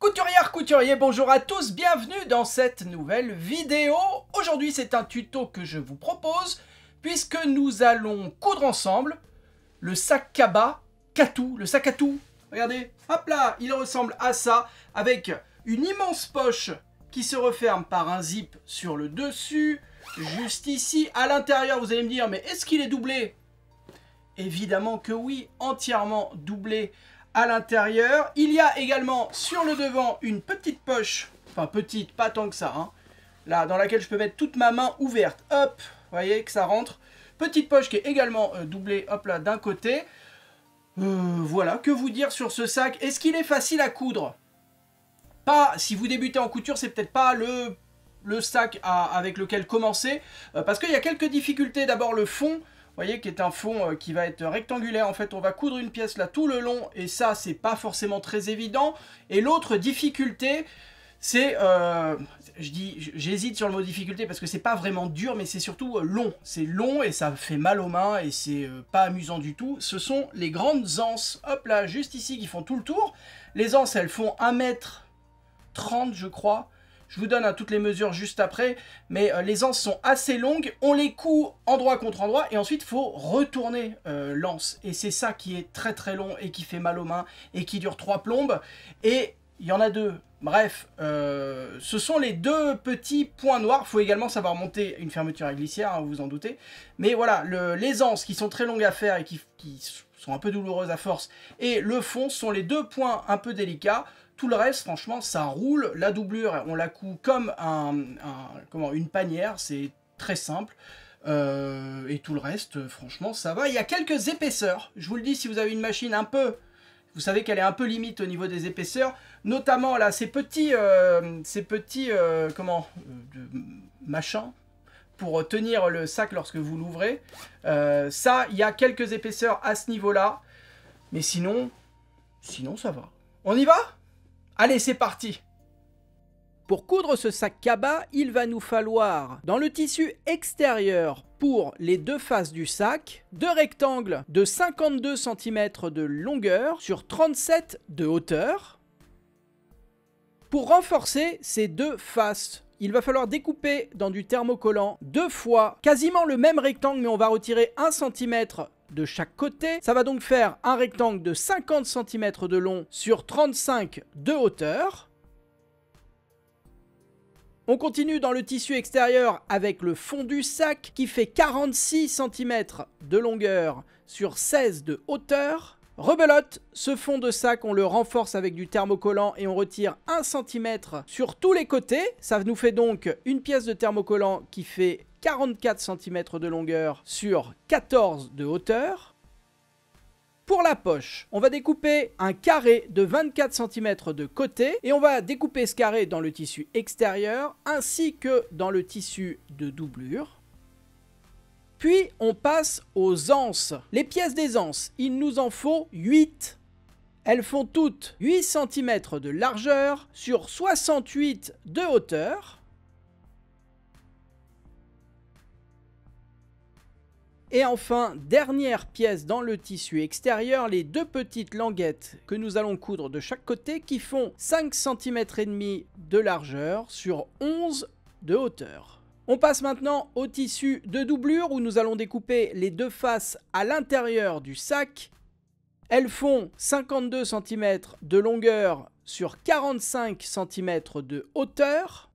Couturière, couturier, bonjour à tous, bienvenue dans cette nouvelle vidéo. Aujourd'hui c'est un tuto que je vous propose puisque nous allons coudre ensemble le sac cabas Katou, le sac à tout. Regardez, hop là, il ressemble à ça avec une immense poche qui se referme par un zip sur le dessus, juste ici. À l'intérieur, vous allez me dire, mais est-ce qu'il est doublé? Évidemment que oui, entièrement doublé à l'intérieur. Il y a également sur le devant une petite poche, enfin petite, pas tant que ça, hein, là, dans laquelle je peux mettre toute ma main ouverte. Hop, vous voyez que ça rentre. Petite poche qui est également doublée, hop là, d'un côté. Voilà, que vous dire sur ce sac? Est-ce qu'il est facile à coudre? Pas, si vous débutez en couture, c'est peut-être pas le sac avec lequel commencer, parce qu'il y a quelques difficultés. D'abord le fond, vous voyez, qui est un fond qui va être rectangulaire. En fait, on va coudre une pièce là tout le long, et ça, c'est pas forcément très évident. Et l'autre difficulté, c'est, j'hésite sur le mot difficulté parce que c'est pas vraiment dur, mais c'est surtout long. C'est long et ça fait mal aux mains et c'est pas amusant du tout. Ce sont les grandes anses, hop là, juste ici, qui font tout le tour. Les anses, elles font 1,30 m, je crois. Je vous donne toutes les mesures juste après, mais les anses sont assez longues, on les coud endroit contre endroit, et ensuite il faut retourner l'anse. Et c'est ça qui est très très long, et qui fait mal aux mains, et qui dure 3 plombes, et il y en a 2. Bref, ce sont les 2 petits points noirs. Il faut également savoir monter une fermeture à glissière, hein, vous vous en doutez. Mais voilà, les anses qui sont très longues à faire, et qui sont un peu douloureuses à force, et le fond sont les 2 points un peu délicats. Tout le reste, franchement, ça roule. La doublure, on la coud comme une panière. C'est très simple. Et tout le reste, franchement, ça va. Il y a quelques épaisseurs. Je vous le dis, si vous avez une machine un peu... Vous savez qu'elle est un peu limite au niveau des épaisseurs. Notamment, là, ces petits machins pour tenir le sac lorsque vous l'ouvrez. Ça, il y a quelques épaisseurs à ce niveau-là. Mais sinon, ça va. On y va ? Allez, c'est parti! Pour coudre ce sac cabas, il va nous falloir, dans le tissu extérieur pour les 2 faces du sac, 2 rectangles de 52 cm de longueur sur 37 de hauteur. Pour renforcer ces 2 faces, il va falloir découper dans du thermocollant 2 fois quasiment le même rectangle, mais on va retirer 1 cm de chaque côté. Ça va donc faire un rectangle de 50 cm de long sur 35 de hauteur. On continue dans le tissu extérieur avec le fond du sac qui fait 46 cm de longueur sur 16 de hauteur. Rebelote, ce fond de sac, on le renforce avec du thermocollant et on retire 1 cm sur tous les côtés. Ça nous fait donc une pièce de thermocollant qui fait 44 cm de longueur sur 14 de hauteur. Pour la poche, on va découper un carré de 24 cm de côté et on va découper ce carré dans le tissu extérieur ainsi que dans le tissu de doublure. Puis on passe aux anses. Les pièces des anses, il nous en faut 8. Elles font toutes 8 cm de largeur sur 68 de hauteur. Et enfin, dernière pièce dans le tissu extérieur, les 2 petites languettes que nous allons coudre de chaque côté qui font 5 cm et demi de largeur sur 11 de hauteur. On passe maintenant au tissu de doublure où nous allons découper les 2 faces à l'intérieur du sac. Elles font 52 cm de longueur sur 45 cm de hauteur.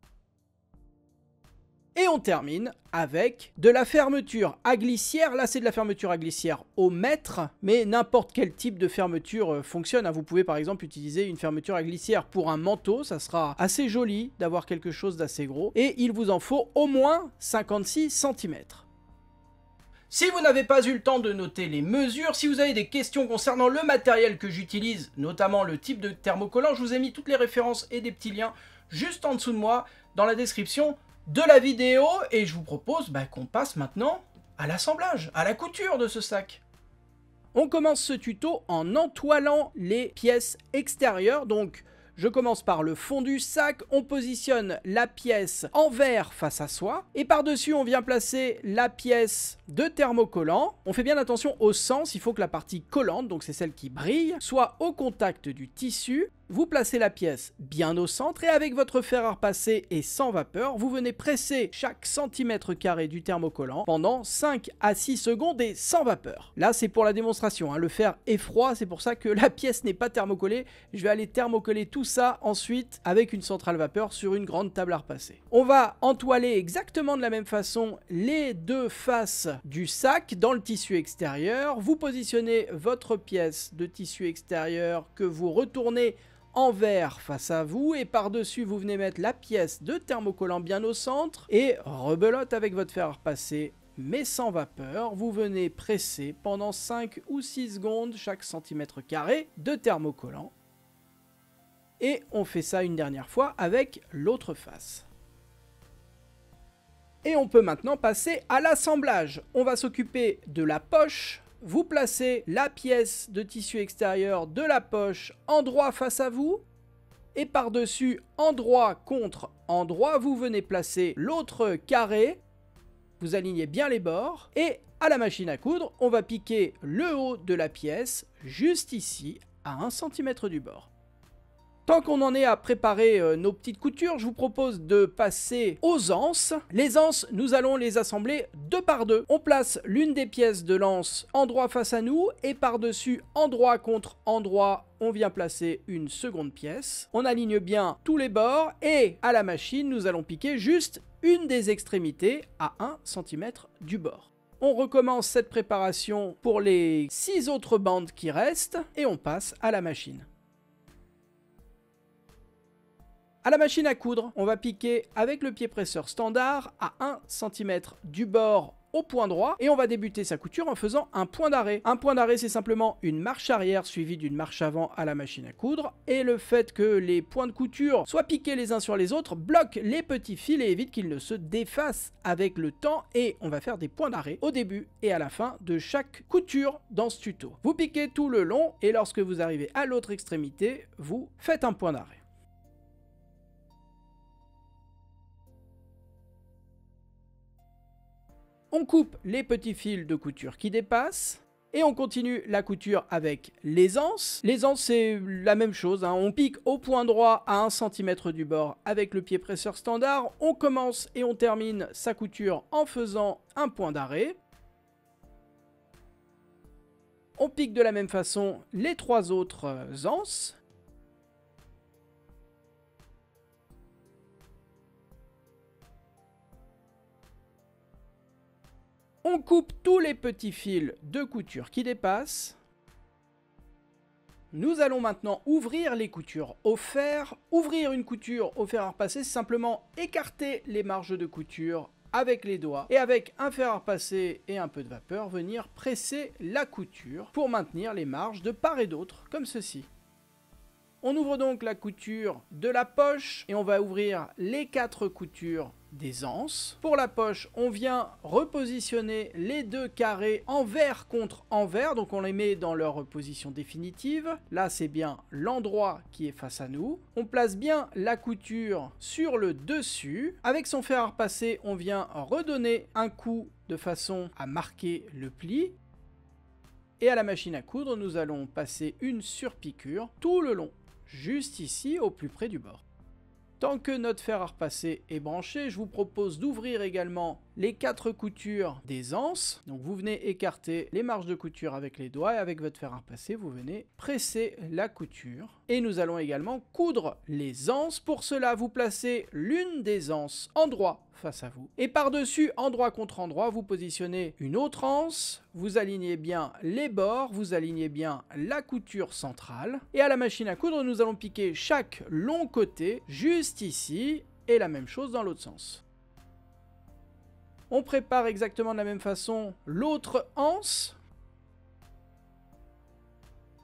Et on termine avec de la fermeture à glissière. Là, c'est de la fermeture à glissière au mètre, mais n'importe quel type de fermeture fonctionne. Vous pouvez par exemple utiliser une fermeture à glissière pour un manteau. Ça sera assez joli d'avoir quelque chose d'assez gros. Et il vous en faut au moins 56 cm. Si vous n'avez pas eu le temps de noter les mesures, si vous avez des questions concernant le matériel que j'utilise, notamment le type de thermocollant, je vous ai mis toutes les références et des petits liens juste en dessous de moi dans la description de la vidéo, et je vous propose qu'on passe maintenant à l'assemblage, à la couture de ce sac. On commence ce tuto en entoilant les pièces extérieures. Donc je commence par le fond du sac, on positionne la pièce envers face à soi, et par-dessus on vient placer la pièce de thermocollant. On fait bien attention au sens, il faut que la partie collante, donc c'est celle qui brille, soit au contact du tissu. Vous placez la pièce bien au centre et avec votre fer à repasser et sans vapeur, vous venez presser chaque centimètre carré du thermocollant pendant 5 à 6 secondes et sans vapeur. Là, c'est pour la démonstration, hein. Le fer est froid, c'est pour ça que la pièce n'est pas thermocollée. Je vais aller thermocoller tout ça ensuite avec une centrale vapeur sur une grande table à repasser. On va entoiler exactement de la même façon les deux faces du sac dans le tissu extérieur. Vous positionnez votre pièce de tissu extérieur que vous retournez envers face à vous et par-dessus vous venez mettre la pièce de thermocollant bien au centre et rebelote avec votre fer à repasser mais sans vapeur, vous venez presser pendant 5 ou 6 secondes chaque centimètre carré de thermocollant et on fait ça une dernière fois avec l'autre face. Et on peut maintenant passer à l'assemblage. On va s'occuper de la poche. Vous placez la pièce de tissu extérieur de la poche endroit face à vous. Et par-dessus, endroit contre endroit, vous venez placer l'autre carré. Vous alignez bien les bords. Et à la machine à coudre, on va piquer le haut de la pièce, juste ici, à 1 cm du bord. Tant qu'on en est à préparer nos petites coutures, je vous propose de passer aux anses. Les anses, nous allons les assembler deux par deux. On place l'une des pièces de l'anse endroit face à nous et par-dessus, endroit contre endroit, on vient placer une seconde pièce. On aligne bien tous les bords et à la machine, nous allons piquer juste une des extrémités à 1 cm du bord. On recommence cette préparation pour les 6 autres bandes qui restent et on passe à la machine. À la machine à coudre, on va piquer avec le pied presseur standard à 1 cm du bord au point droit et on va débuter sa couture en faisant un point d'arrêt. Un point d'arrêt, c'est simplement une marche arrière suivie d'une marche avant à la machine à coudre et le fait que les points de couture soient piqués les uns sur les autres bloque les petits fils et évite qu'ils ne se défassent avec le temps et on va faire des points d'arrêt au début et à la fin de chaque couture dans ce tuto. Vous piquez tout le long et lorsque vous arrivez à l'autre extrémité, vous faites un point d'arrêt. On coupe les petits fils de couture qui dépassent et on continue la couture avec les anses. Les anses, c'est la même chose, hein. On pique au point droit à 1 cm du bord avec le pied presseur standard. On commence et on termine sa couture en faisant un point d'arrêt. On pique de la même façon les 3 autres anses. On coupe tous les petits fils de couture qui dépassent. Nous allons maintenant ouvrir les coutures au fer. Ouvrir une couture au fer à repasser, c'est simplement écarter les marges de couture avec les doigts et avec un fer à repasser et un peu de vapeur, venir presser la couture pour maintenir les marges de part et d'autre, comme ceci. On ouvre donc la couture de la poche et on va ouvrir les 4 coutures des anses. Pour la poche, on vient repositionner les 2 carrés envers contre envers, donc on les met dans leur position définitive. Là, c'est bien l'endroit qui est face à nous. On place bien la couture sur le dessus. Avec son fer à repasser, on vient redonner un coup de façon à marquer le pli. Et à la machine à coudre, nous allons passer une surpiqûre tout le long, juste ici au plus près du bord. Tant que notre fer à repasser est branché, je vous propose d'ouvrir également les 4 coutures des anses. Donc vous venez écarter les marges de couture avec les doigts et avec votre fer à repasser, vous venez presser la couture. Et nous allons également coudre les anses. Pour cela, vous placez l'une des anses endroit face à vous. Et par-dessus, endroit contre endroit, vous positionnez une autre anse. Vous alignez bien les bords, vous alignez bien la couture centrale. Et à la machine à coudre, nous allons piquer chaque long côté, juste ici, et la même chose dans l'autre sens. On prépare exactement de la même façon l'autre anse.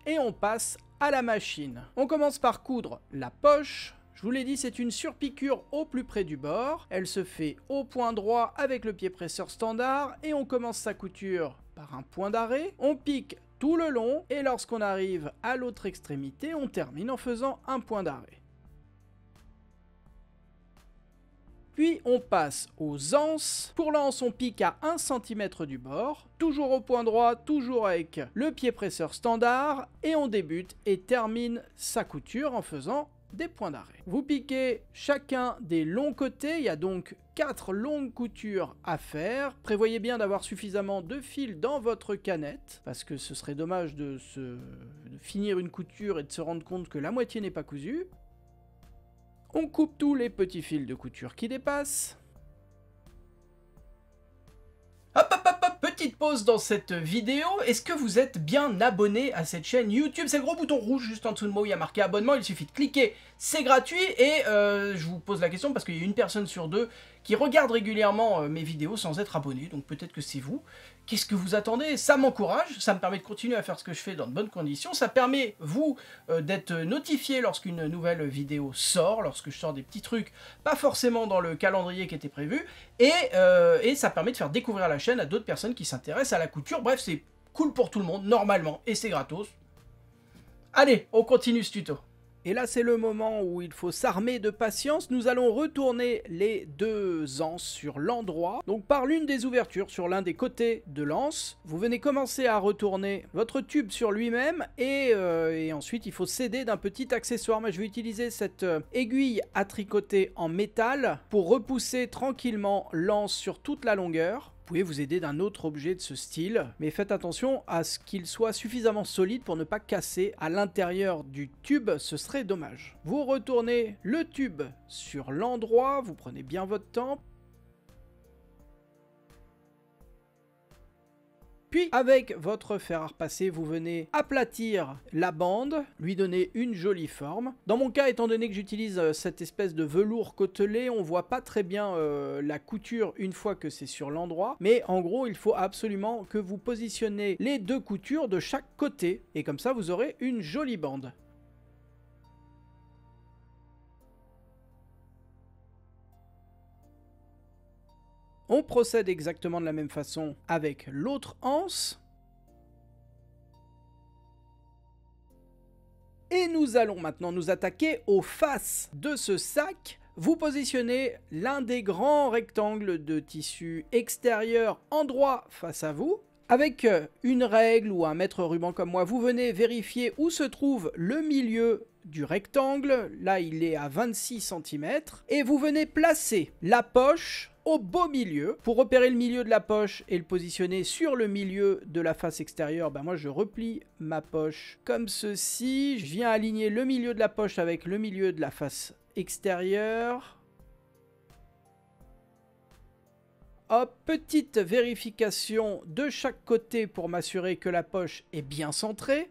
Et on passe à la machine. On commence par coudre la poche. Je vous l'ai dit, c'est une surpiqûre au plus près du bord. Elle se fait au point droit avec le pied presseur standard. Et on commence sa couture par un point d'arrêt. On pique tout le long. Et lorsqu'on arrive à l'autre extrémité, on termine en faisant un point d'arrêt. Puis on passe aux anses. Pour l'anse, on pique à 1 cm du bord, toujours au point droit, toujours avec le pied presseur standard, et on débute et termine sa couture en faisant des points d'arrêt. Vous piquez chacun des longs côtés, il y a donc 4 longues coutures à faire. Prévoyez bien d'avoir suffisamment de fil dans votre canette, parce que ce serait dommage de finir une couture et de se rendre compte que la moitié n'est pas cousue. On coupe tous les petits fils de couture qui dépassent. Hop, hop, hop, hop, petite pause dans cette vidéo. Est-ce que vous êtes bien abonné à cette chaîne YouTube? C'est le gros bouton rouge juste en dessous de moi où il y a marqué abonnement. Il suffit de cliquer, c'est gratuit. Et je vous pose la question parce qu'il y a une personne sur 2 qui regarde régulièrement mes vidéos sans être abonné. Donc peut-être que c'est vous. Qu'est-ce que vous attendez? Ça m'encourage, ça me permet de continuer à faire ce que je fais dans de bonnes conditions. Ça permet, vous, d'être notifié lorsqu'une nouvelle vidéo sort, lorsque je sors des petits trucs, pas forcément dans le calendrier qui était prévu. Et ça permet de faire découvrir la chaîne à d'autres personnes qui s'intéressent à la couture. Bref, c'est cool pour tout le monde, normalement, et c'est gratos. Allez, on continue ce tuto. Et là, c'est le moment où il faut s'armer de patience. Nous allons retourner les 2 anses sur l'endroit. Donc par l'une des ouvertures sur l'un des côtés de l'anse, vous venez commencer à retourner votre tube sur lui-même et ensuite il faut s'aider d'un petit accessoire. Moi, je vais utiliser cette aiguille à tricoter en métal pour repousser tranquillement l'anse sur toute la longueur. Vous pouvez vous aider d'un autre objet de ce style, mais faites attention à ce qu'il soit suffisamment solide pour ne pas casser à l'intérieur du tube, ce serait dommage. Vous retournez le tube sur l'endroit, vous prenez bien votre temps. Puis avec votre fer à repasser, vous venez aplatir la bande, lui donner une jolie forme. Dans mon cas, étant donné que j'utilise cette espèce de velours côtelé, on voit pas très bien la couture une fois que c'est sur l'endroit. Mais en gros, il faut absolument que vous positionnez les 2 coutures de chaque côté. Et comme ça, vous aurez une jolie bande. On procède exactement de la même façon avec l'autre anse. Et nous allons maintenant nous attaquer aux faces de ce sac. Vous positionnez l'un des grands rectangles de tissu extérieur en droit face à vous. Avec une règle ou un mètre ruban comme moi, vous venez vérifier où se trouve le milieu du rectangle. Là, il est à 26 cm. Et vous venez placer la poche au beau milieu. Pour repérer le milieu de la poche et le positionner sur le milieu de la face extérieure, moi je replie ma poche comme ceci. Je viens aligner le milieu de la poche avec le milieu de la face extérieure. Hop, petite vérification de chaque côté pour m'assurer que la poche est bien centrée.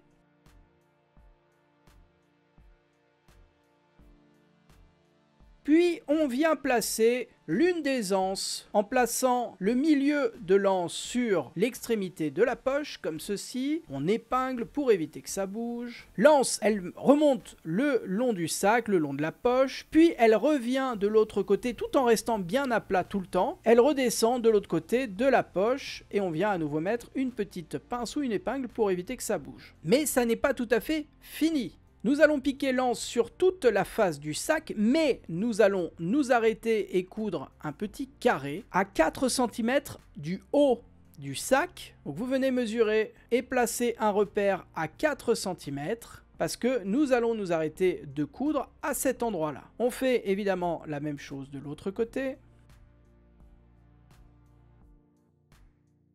Puis on vient placer l'une des anses en plaçant le milieu de l'anse sur l'extrémité de la poche comme ceci. On épingle pour éviter que ça bouge. L'anse, elle remonte le long du sac, le long de la poche, puis elle revient de l'autre côté tout en restant bien à plat tout le temps. Elle redescend de l'autre côté de la poche et on vient à nouveau mettre une petite pince ou une épingle pour éviter que ça bouge. Mais ça n'est pas tout à fait fini. Nous allons piquer l'anse sur toute la face du sac, mais nous allons nous arrêter et coudre un petit carré à 4 cm du haut du sac. Donc vous venez mesurer et placer un repère à 4 cm parce que nous allons nous arrêter de coudre à cet endroit-là. On fait évidemment la même chose de l'autre côté.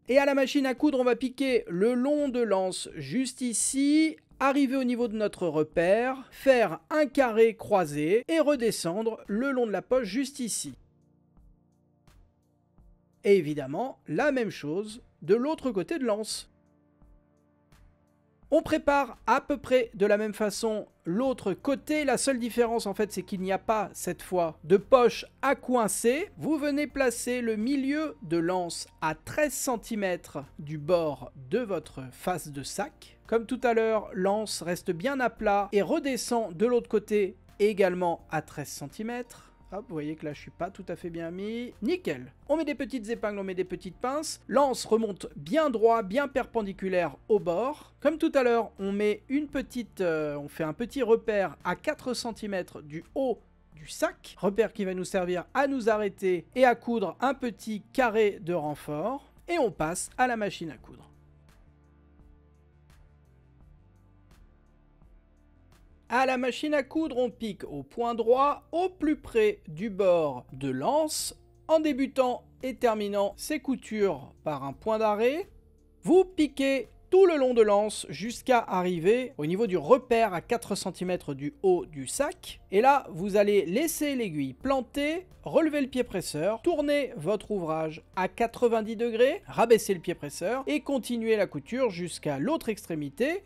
Et à la machine à coudre, on va piquer le long de l'anse juste ici, arriver au niveau de notre repère, faire un carré croisé et redescendre le long de la poche juste ici. Et évidemment, la même chose de l'autre côté de l'anse. On prépare à peu près de la même façon l'autre côté. La seule différence en fait, c'est qu'il n'y a pas cette fois de poche à coincer. Vous venez placer le milieu de l'anse à 13 cm du bord de votre face de sac. Comme tout à l'heure, l'anse reste bien à plat et redescend de l'autre côté également à 13 cm. Hop, vous voyez que là je suis pas tout à fait bien mis. Nickel. On met des petites épingles, on met des petites pinces. L'anse remonte bien droit, bien perpendiculaire au bord. Comme tout à l'heure, on met une petite, on fait un petit repère à 4 cm du haut du sac. Repère qui va nous servir à nous arrêter et à coudre un petit carré de renfort. Et on passe à la machine à coudre. À la machine à coudre, on pique au point droit, au plus près du bord de l'anse, en débutant et terminant ses coutures par un point d'arrêt. Vous piquez tout le long de l'anse jusqu'à arriver au niveau du repère à 4 cm du haut du sac. Et là, vous allez laisser l'aiguille plantée, relever le pied presseur, tourner votre ouvrage à 90 degrés, rabaisser le pied presseur et continuer la couture jusqu'à l'autre extrémité.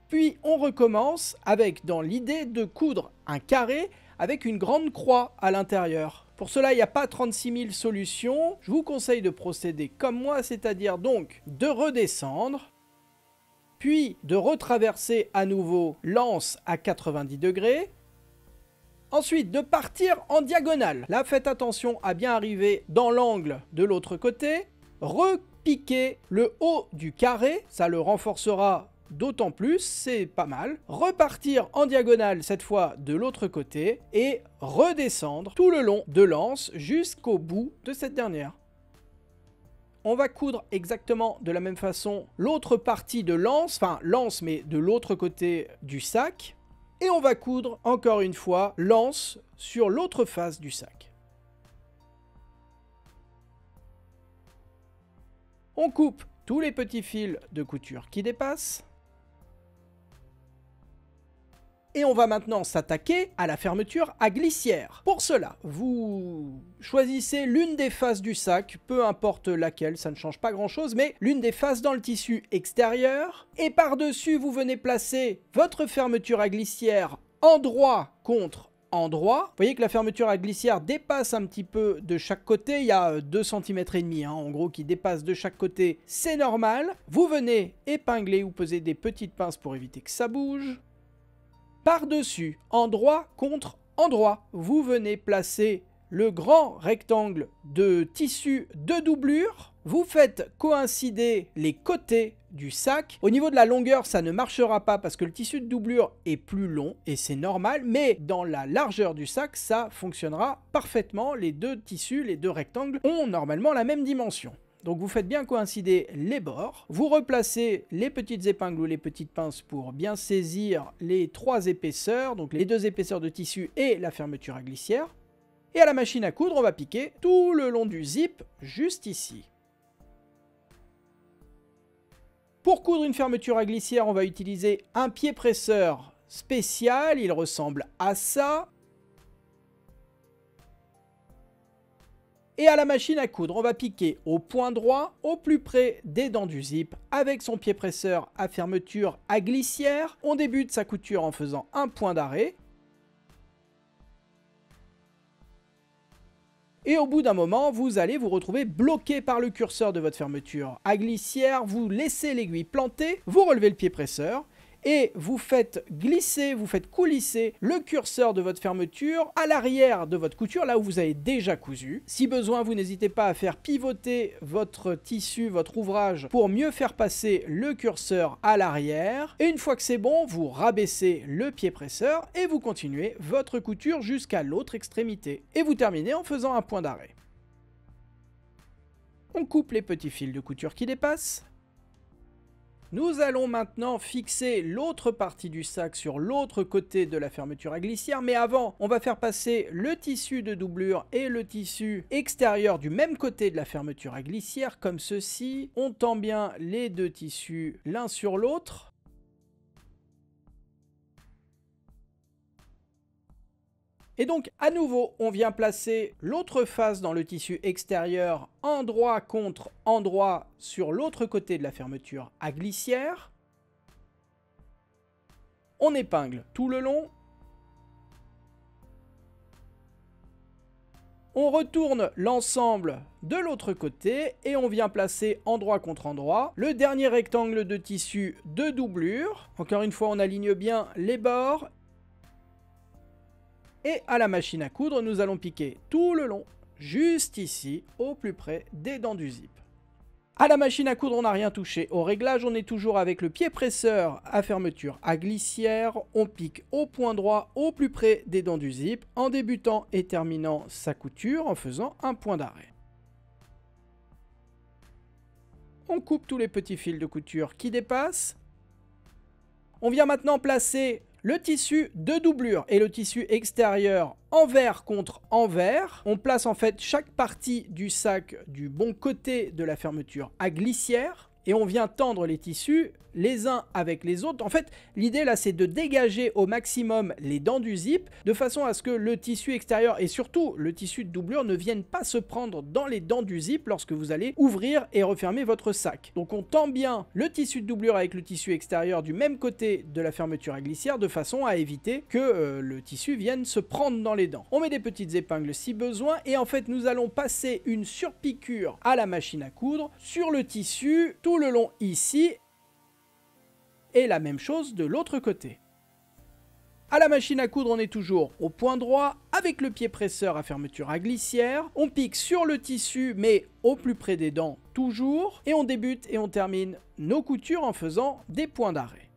Puis on recommence avec dans l'idée de coudre un carré avec une grande croix à l'intérieur. Pour cela, il n'y a pas 36 000 solutions. Je vous conseille de procéder comme moi, c'est-à-dire donc de redescendre, puis de retraverser à nouveau l'anse à 90 degrés. Ensuite, de partir en diagonale. Là, faites attention à bien arriver dans l'angle de l'autre côté. Repiquer le haut du carré, ça le renforcera d'autant plus, c'est pas mal. Repartir en diagonale cette fois de l'autre côté et redescendre tout le long de l'anse jusqu'au bout de cette dernière. On va coudre exactement de la même façon l'autre partie de l'anse, enfin l'anse mais de l'autre côté du sac. Et on va coudre encore une fois l'anse sur l'autre face du sac. On coupe tous les petits fils de couture qui dépassent. Et on va maintenant s'attaquer à la fermeture à glissière. Pour cela, vous choisissez l'une des faces du sac, peu importe laquelle, ça ne change pas grand chose, mais l'une des faces dans le tissu extérieur. Et par-dessus, vous venez placer votre fermeture à glissière endroit contre endroit. Vous voyez que la fermeture à glissière dépasse un petit peu de chaque côté, il y a 2,5 cm en gros qui dépasse de chaque côté, c'est normal. Vous venez épingler ou poser des petites pinces pour éviter que ça bouge. Par-dessus, endroit contre endroit, vous venez placer le grand rectangle de tissu de doublure. Vous faites coïncider les côtés du sac. Au niveau de la longueur, ça ne marchera pas parce que le tissu de doublure est plus long et c'est normal, mais dans la largeur du sac, ça fonctionnera parfaitement. Les deux tissus, les deux rectangles ont normalement la même dimension. Donc vous faites bien coïncider les bords, vous replacez les petites épingles ou les petites pinces pour bien saisir les trois épaisseurs, donc les deux épaisseurs de tissu et la fermeture à glissière. Et à la machine à coudre, on va piquer tout le long du zip, juste ici. Pour coudre une fermeture à glissière, on va utiliser un pied presseur spécial, il ressemble à ça. Et à la machine à coudre, on va piquer au point droit, au plus près des dents du zip, avec son pied presseur à fermeture à glissière. On débute sa couture en faisant un point d'arrêt. Et au bout d'un moment, vous allez vous retrouver bloqué par le curseur de votre fermeture à glissière. Vous laissez l'aiguille plantée, vous relevez le pied presseur. Et vous faites glisser, vous faites coulisser le curseur de votre fermeture à l'arrière de votre couture, là où vous avez déjà cousu. Si besoin, vous n'hésitez pas à faire pivoter votre tissu, votre ouvrage, pour mieux faire passer le curseur à l'arrière. Et une fois que c'est bon, vous rabaissez le pied presseur et vous continuez votre couture jusqu'à l'autre extrémité. Et vous terminez en faisant un point d'arrêt. On coupe les petits fils de couture qui dépassent. Nous allons maintenant fixer l'autre partie du sac sur l'autre côté de la fermeture à glissière, mais avant, on va faire passer le tissu de doublure et le tissu extérieur du même côté de la fermeture à glissière, comme ceci. On tend bien les deux tissus l'un sur l'autre. Et donc, à nouveau, on vient placer l'autre face dans le tissu extérieur, endroit contre endroit, sur l'autre côté de la fermeture à glissière. On épingle tout le long. On retourne l'ensemble de l'autre côté et on vient placer endroit contre endroit le dernier rectangle de tissu de doublure. Encore une fois, on aligne bien les bords. Et à la machine à coudre, nous allons piquer tout le long, juste ici, au plus près des dents du zip. À la machine à coudre, on n'a rien touché. Au réglage, on est toujours avec le pied presseur à fermeture à glissière. On pique au point droit, au plus près des dents du zip, en débutant et terminant sa couture en faisant un point d'arrêt. On coupe tous les petits fils de couture qui dépassent. On vient maintenant placer le tissu de doublure et le tissu extérieur envers contre envers. On place en fait chaque partie du sac du bon côté de la fermeture à glissière et on vient tendre les tissus les uns avec les autres. En fait, l'idée là, c'est de dégager au maximum les dents du zip de façon à ce que le tissu extérieur et surtout le tissu de doublure ne viennent pas se prendre dans les dents du zip lorsque vous allez ouvrir et refermer votre sac. Donc on tend bien le tissu de doublure avec le tissu extérieur du même côté de la fermeture à glissière de façon à éviter que le tissu vienne se prendre dans les dents. On met des petites épingles si besoin et en fait nous allons passer une surpiqûre à la machine à coudre sur le tissu tout le long ici. Et la même chose de l'autre côté. À la machine à coudre, on est toujours au point droit, avec le pied presseur à fermeture à glissière. On pique sur le tissu, mais au plus près des dents, toujours. Et on débute et on termine nos coutures en faisant des points d'arrêt.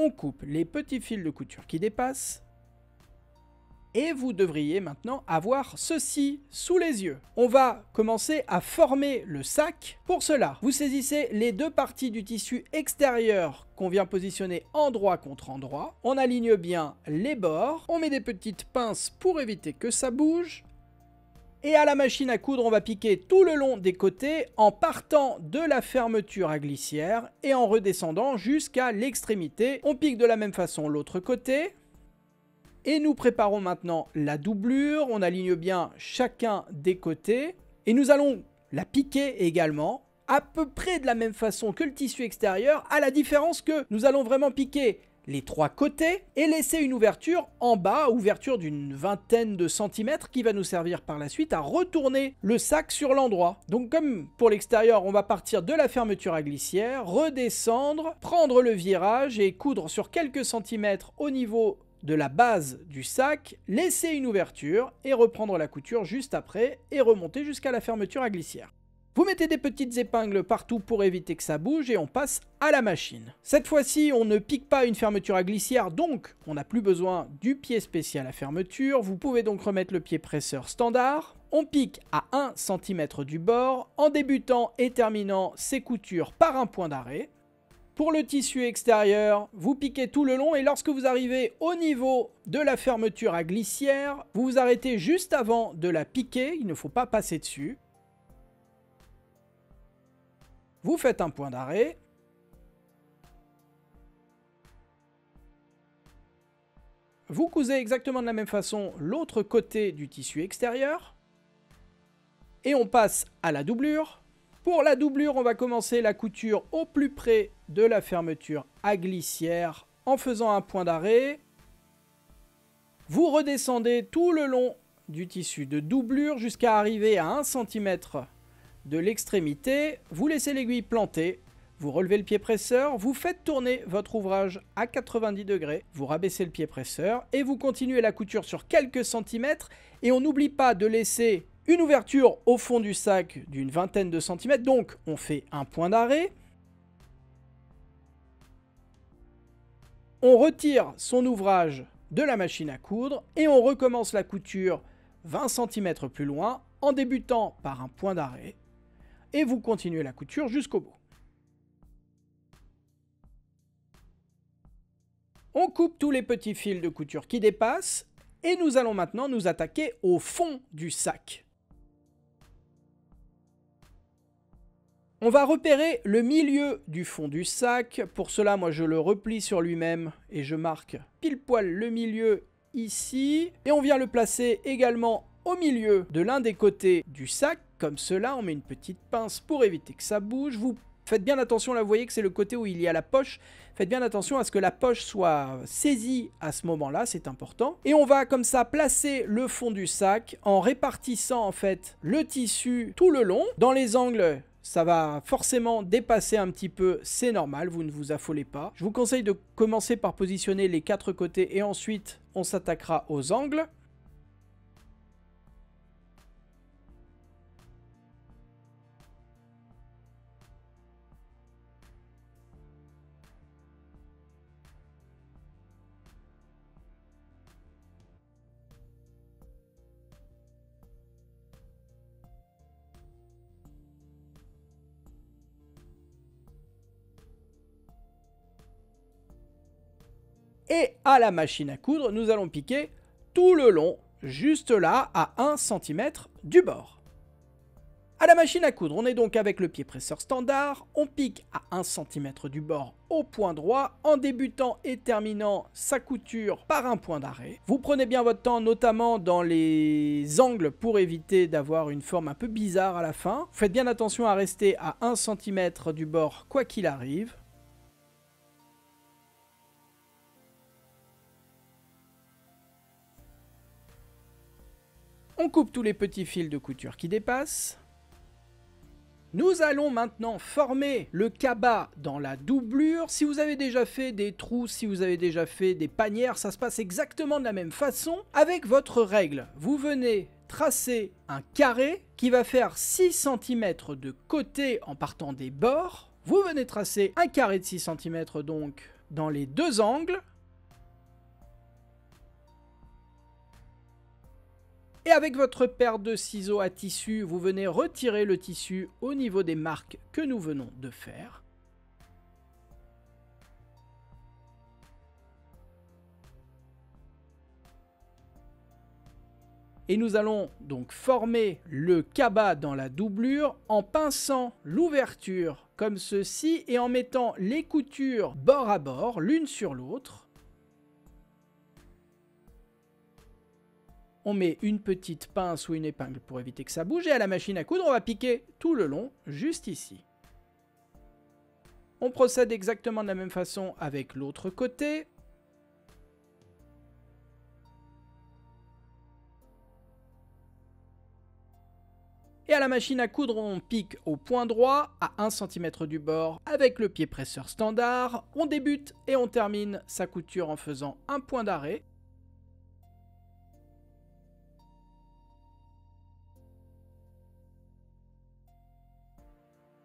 On coupe les petits fils de couture qui dépassent. Et vous devriez maintenant avoir ceci sous les yeux. On va commencer à former le sac. Pour cela, vous saisissez les deux parties du tissu extérieur qu'on vient positionner endroit contre endroit. On aligne bien les bords. On met des petites pinces pour éviter que ça bouge. Et à la machine à coudre, on va piquer tout le long des côtés en partant de la fermeture à glissière et en redescendant jusqu'à l'extrémité. On pique de la même façon l'autre côté. Et nous préparons maintenant la doublure. On aligne bien chacun des côtés. Et nous allons la piquer également à peu près de la même façon que le tissu extérieur, à la différence que nous allons vraiment piquer les trois côtés et laisser une ouverture en bas, ouverture d'une vingtaine de centimètres qui va nous servir par la suite à retourner le sac sur l'endroit. Donc comme pour l'extérieur, on va partir de la fermeture à glissière, redescendre, prendre le virage et coudre sur quelques centimètres au niveau de la base du sac, laisser une ouverture et reprendre la couture juste après et remonter jusqu'à la fermeture à glissière. Vous mettez des petites épingles partout pour éviter que ça bouge et on passe à la machine. Cette fois-ci, on ne pique pas une fermeture à glissière, donc on n'a plus besoin du pied spécial à fermeture. Vous pouvez donc remettre le pied presseur standard. On pique à 1 cm du bord en débutant et terminant ces coutures par un point d'arrêt. Pour le tissu extérieur, vous piquez tout le long et lorsque vous arrivez au niveau de la fermeture à glissière, vous vous arrêtez juste avant de la piquer, il ne faut pas passer dessus. Vous faites un point d'arrêt. Vous cousez exactement de la même façon l'autre côté du tissu extérieur. Et on passe à la doublure. Pour la doublure, on va commencer la couture au plus près de la fermeture à glissière en faisant un point d'arrêt. Vous redescendez tout le long du tissu de doublure jusqu'à arriver à 1 cm de l'extrémité. Vous laissez l'aiguille plantée, vous relevez le pied presseur, vous faites tourner votre ouvrage à 90 degrés, vous rabaissez le pied presseur et vous continuez la couture sur quelques centimètres et on n'oublie pas de laisser une ouverture au fond du sac d'une vingtaine de centimètres, donc on fait un point d'arrêt. On retire son ouvrage de la machine à coudre et on recommence la couture 20 cm plus loin en débutant par un point d'arrêt et vous continuez la couture jusqu'au bout. On coupe tous les petits fils de couture qui dépassent et nous allons maintenant nous attaquer au fond du sac. On va repérer le milieu du fond du sac. Pour cela, moi je le replie sur lui-même et je marque pile poil le milieu ici. Et on vient le placer également au milieu de l'un des côtés du sac. Comme cela, on met une petite pince pour éviter que ça bouge. Vous faites bien attention, là vous voyez que c'est le côté où il y a la poche. Faites bien attention à ce que la poche soit saisie à ce moment-là, c'est important. Et on va comme ça placer le fond du sac en répartissant en fait le tissu tout le long dans les angles ça va forcément dépasser un petit peu, c'est normal, vous ne vous affolez pas. Je vous conseille de commencer par positionner les 4 côtés et ensuite on s'attaquera aux angles. Et à la machine à coudre, nous allons piquer tout le long, juste là, à 1 cm du bord. À la machine à coudre, on est donc avec le pied presseur standard, on pique à 1 cm du bord au point droit, en débutant et terminant sa couture par un point d'arrêt. Vous prenez bien votre temps, notamment dans les angles, pour éviter d'avoir une forme un peu bizarre à la fin. Faites bien attention à rester à 1 cm du bord, quoi qu'il arrive. On coupe tous les petits fils de couture qui dépassent. Nous allons maintenant former le cabas dans la doublure. Si vous avez déjà fait des trous, si vous avez déjà fait des panières, ça se passe exactement de la même façon. Avec votre règle, vous venez tracer un carré qui va faire 6 cm de côté en partant des bords. Vous venez tracer un carré de 6 cm donc dans les deux angles. Et avec votre paire de ciseaux à tissu, vous venez retirer le tissu au niveau des marques que nous venons de faire. Et nous allons donc former le cabas dans la doublure en pinçant l'ouverture comme ceci et en mettant les coutures bord à bord, l'une sur l'autre. On met une petite pince ou une épingle pour éviter que ça bouge et à la machine à coudre, on va piquer tout le long, juste ici. On procède exactement de la même façon avec l'autre côté. Et à la machine à coudre, on pique au point droit, à 1 cm du bord, avec le pied presseur standard. On débute et on termine sa couture en faisant un point d'arrêt.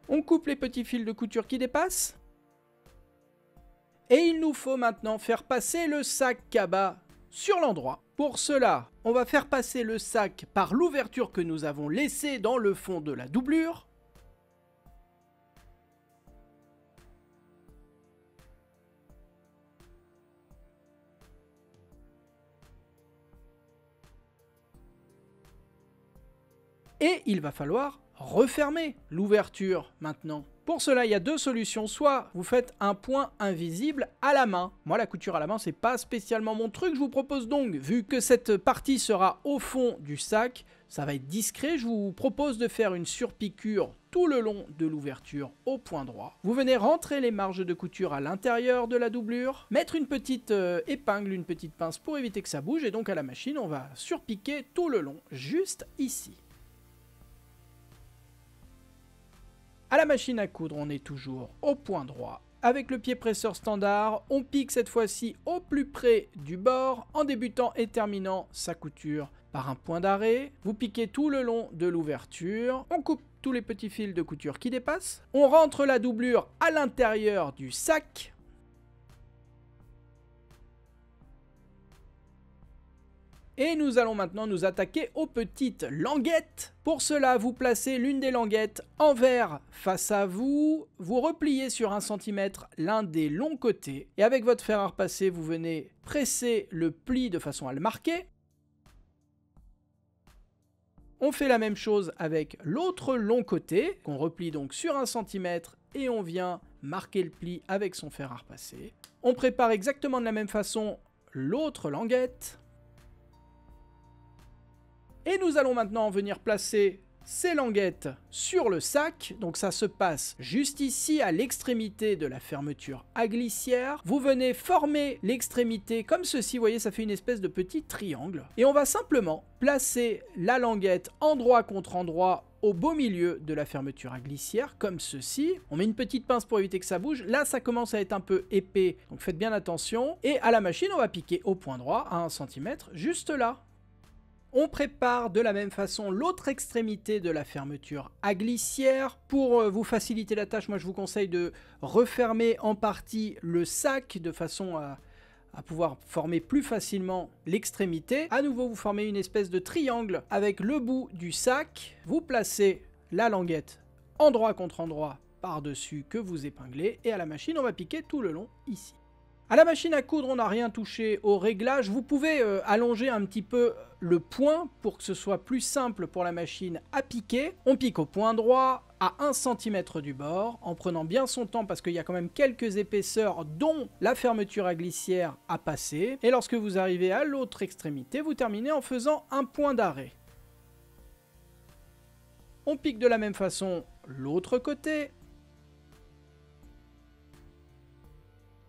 On coupe les petits fils de couture qui dépassent. Et il nous faut maintenant faire passer le sac cabas sur l'endroit. Pour cela, on va faire passer le sac par l'ouverture que nous avons laissée dans le fond de la doublure. Et il va falloir refermer l'ouverture maintenant. Pour cela, il y a deux solutions. Soit vous faites un point invisible à la main. Moi, la couture à la main, c'est pas spécialement mon truc. Je vous propose donc, vu que cette partie sera au fond du sac, ça va être discret. Je vous propose de faire une surpiqûre tout le long de l'ouverture au point droit. Vous venez rentrer les marges de couture à l'intérieur de la doublure, mettre une petite épingle, une petite pince pour éviter que ça bouge. Et donc à la machine, on va surpiquer tout le long, juste ici. À la machine à coudre, on est toujours au point droit. Avec le pied presseur standard, on pique cette fois-ci au plus près du bord en débutant et terminant sa couture par un point d'arrêt. Vous piquez tout le long de l'ouverture. On coupe tous les petits fils de couture qui dépassent. On rentre la doublure à l'intérieur du sac. Et nous allons maintenant nous attaquer aux petites languettes. Pour cela, vous placez l'une des languettes envers face à vous. Vous repliez sur 1 cm l'un des longs côtés. Et avec votre fer à repasser, vous venez presser le pli de façon à le marquer. On fait la même chose avec l'autre long côté, qu'on replie donc sur 1 cm et on vient marquer le pli avec son fer à repasser. On prépare exactement de la même façon l'autre languette. Et nous allons maintenant venir placer ces languettes sur le sac. Donc ça se passe juste ici à l'extrémité de la fermeture à glissière. Vous venez former l'extrémité comme ceci, vous voyez, ça fait une espèce de petit triangle. Et on va simplement placer la languette endroit contre endroit au beau milieu de la fermeture à glissière, comme ceci. On met une petite pince pour éviter que ça bouge. Là, ça commence à être un peu épais, donc faites bien attention. Et à la machine, on va piquer au point droit, à 1 cm, juste là. On prépare de la même façon l'autre extrémité de la fermeture à glissière. Pour vous faciliter la tâche, moi je vous conseille de refermer en partie le sac de façon à pouvoir former plus facilement l'extrémité. À nouveau, vous formez une espèce de triangle avec le bout du sac. Vous placez la languette endroit contre endroit par-dessus que vous épinglez. Et à la machine, on va piquer tout le long ici. À la machine à coudre, on n'a rien touché au réglage. Vous pouvez allonger un petit peu le point pour que ce soit plus simple pour la machine à piquer. On pique au point droit à 1 cm du bord, en prenant bien son temps parce qu'il y a quand même quelques épaisseurs dont la fermeture à glissière a passé. Et lorsque vous arrivez à l'autre extrémité, vous terminez en faisant un point d'arrêt. On pique de la même façon l'autre côté.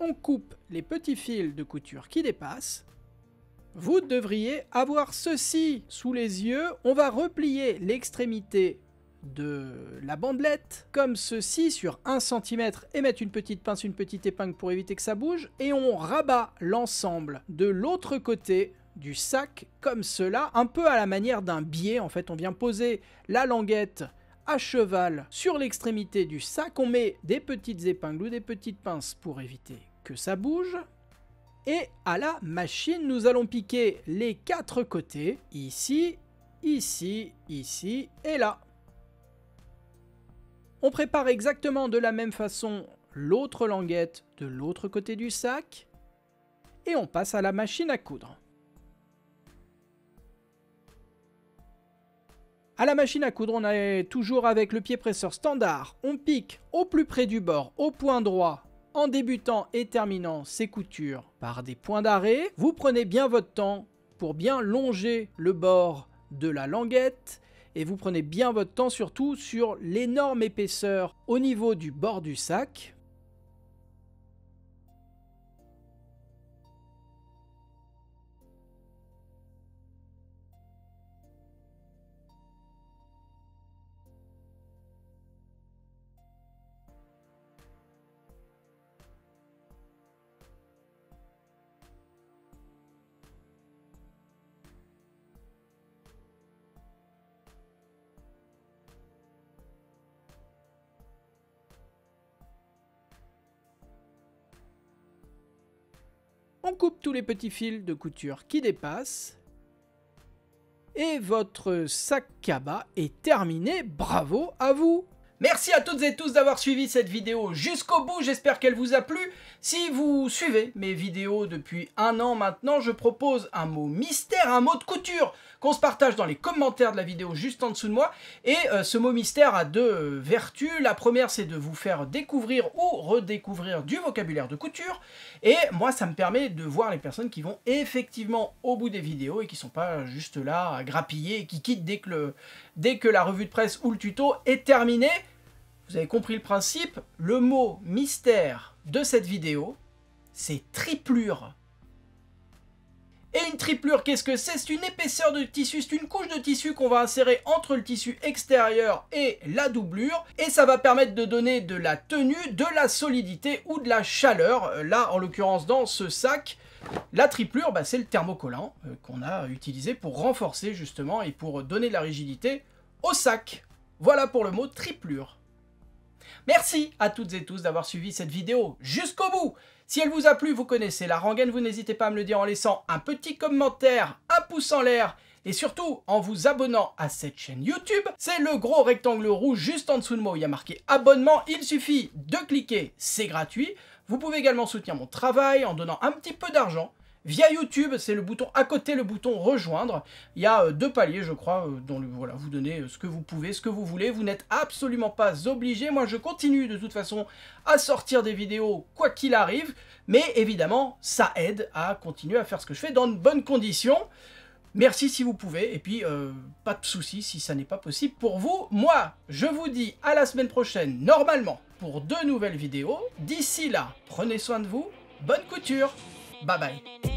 On coupe les petits fils de couture qui dépassent. Vous devriez avoir ceci sous les yeux. On va replier l'extrémité de la bandelette comme ceci sur 1 cm et mettre une petite pince, une petite épingle pour éviter que ça bouge. Et on rabat l'ensemble de l'autre côté du sac comme cela, un peu à la manière d'un biais. En fait, on vient poser la languette à cheval sur l'extrémité du sac, on met des petites épingles ou des petites pinces pour éviter que ça bouge. Et à la machine, nous allons piquer les 4 côtés, ici, ici, ici et là. On prépare exactement de la même façon l'autre languette de l'autre côté du sac et on passe à la machine à coudre. À la machine à coudre, on est toujours avec le pied presseur standard. On pique au plus près du bord, au point droit, en débutant et terminant ces coutures par des points d'arrêt. Vous prenez bien votre temps pour bien longer le bord de la languette et vous prenez bien votre temps surtout sur l'énorme épaisseur au niveau du bord du sac. On coupe tous les petits fils de couture qui dépassent. Et votre sac cabas est terminé. Bravo à vous! Merci à toutes et tous d'avoir suivi cette vidéo jusqu'au bout, j'espère qu'elle vous a plu. Si vous suivez mes vidéos depuis 1 an maintenant, je propose un mot mystère, un mot de couture qu'on se partage dans les commentaires de la vidéo juste en dessous de moi. Et ce mot mystère a 2 vertus. La première, c'est de vous faire découvrir ou redécouvrir du vocabulaire de couture. Et moi, ça me permet de voir les personnes qui vont effectivement au bout des vidéos et qui ne sont pas juste là à grappiller et qui quittent dès que la revue de presse ou le tuto est terminé. Vous avez compris le principe, le mot mystère de cette vidéo, c'est triplure. Et une triplure, qu'est-ce que c'est? C'est une épaisseur de tissu, c'est une couche de tissu qu'on va insérer entre le tissu extérieur et la doublure. Et ça va permettre de donner de la tenue, de la solidité ou de la chaleur. Là, en l'occurrence, dans ce sac, la triplure, c'est le thermocollant qu'on a utilisé pour renforcer justement et pour donner de la rigidité au sac. Voilà pour le mot triplure. Merci à toutes et tous d'avoir suivi cette vidéo jusqu'au bout. Si elle vous a plu, vous connaissez la rengaine, vous n'hésitez pas à me le dire en laissant un petit commentaire, un pouce en l'air et surtout en vous abonnant à cette chaîne YouTube. C'est le gros rectangle rouge juste en dessous de moi où il y a marqué abonnement. Il suffit de cliquer, c'est gratuit. Vous pouvez également soutenir mon travail en donnant un petit peu d'argent. Via YouTube, c'est le bouton à côté, le bouton rejoindre. Il y a 2 paliers, je crois, dont voilà, vous donnez ce que vous pouvez, ce que vous voulez. Vous n'êtes absolument pas obligé. Moi, je continue de toute façon à sortir des vidéos, quoi qu'il arrive. Mais évidemment, ça aide à continuer à faire ce que je fais dans de bonnes conditions. Merci si vous pouvez. Et puis, pas de souci si ça n'est pas possible pour vous. Moi, je vous dis à la semaine prochaine, normalement, pour 2 nouvelles vidéos. D'ici là, prenez soin de vous. Bonne couture. Bye bye.